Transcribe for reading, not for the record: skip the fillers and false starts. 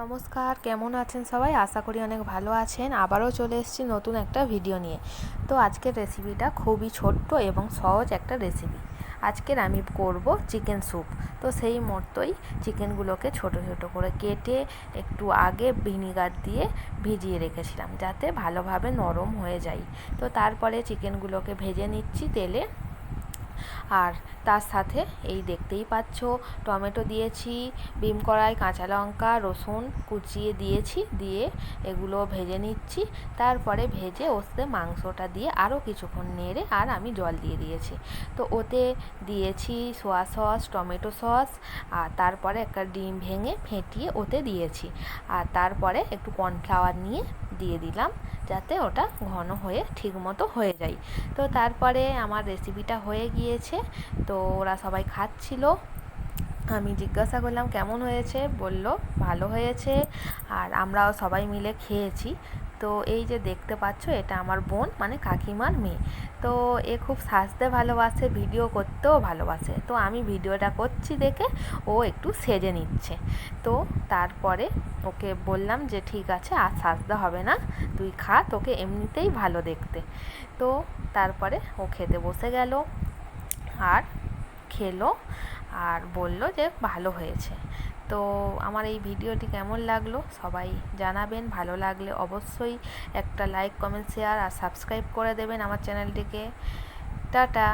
নমস্কার, কেমন আছেন সবাই? আশা করি অনেক ভালো আছেন। আবারও চলে এসেছি নতুন একটা ভিডিও নিয়ে। তো আজকের রেসিপিটা খুবই ছোট্ট এবং সহজ একটা রেসিপি। আজকের আমি করব চিকেন স্যুপ। তো সেই মতোই চিকেনগুলোকে ছোট ছোট করে কেটে একটু আগে ভিনিগার দিয়ে ভিজিয়ে রেখেছিলাম যাতে ভালোভাবে নরম হয়ে যায়। তো তারপরে চিকেনগুলোকে ভেজে নিচ্ছি তেলে। আর তার সাথে এই দেখতেই পাচ্ছ টমেটো দিয়েছি, বিম কড়াই, কাঁচা লঙ্কা, রসুন কুচিয়ে দিয়েছি, দিয়ে এগুলো ভেজে নিচ্ছি। তারপরে ভেজে ওতে মাংসটা দিয়ে আরও কিছুক্ষণ নেড়ে আর আমি জল দিয়ে দিয়েছি। তো ওতে দিয়েছি সোয়া সস, টমেটো সস, আর তারপরে একটা ডিম ভেঙে ফেটিয়ে ওতে দিয়েছি। আর তারপরে একটু কর্নফ্লাওয়ার নিয়ে দিয়ে দিলাম যাতে ওটা ঘন হয়ে ঠিকমতো হয়ে যায়। তো তারপরে আমার রেসিপিটা হয়ে গিয়েছে। তো ওরা সবাই খাচ্ছিল, আমি জিজ্ঞাসা করলাম কেমন হয়েছে, বলল ভালো হয়েছে। আর আমরাও সবাই মিলে খেয়েছি। তো এই যে দেখতে পাচ্ছ, এটা আমার বোন মানে কাকিমার মেয়ে। তো এ খুব সাজতে ভালোবাসে, ভিডিও করতেও ভালোবাসে। তো আমি ভিডিওটা করছি দেখে ও একটু সেজে নিচ্ছে। তো তারপরে ওকে বললাম যে ঠিক আছে, আর সাজতে হবে না, তুই খা, তোকে এমনিতেই ভালো দেখতে। তো তারপরে ও খেতে বসে গেল আর খেলো আর বলল যে ভালো হয়েছে। তো আমার এই ভিডিওটি কেমন লাগলো সবাই জানাবেন। ভালো লাগলে অবশ্যই একটা লাইক, কমেন্ট, শেয়ার আর সাবস্ক্রাইব করে দেবেন আমার চ্যানেলটিকে। টাটা।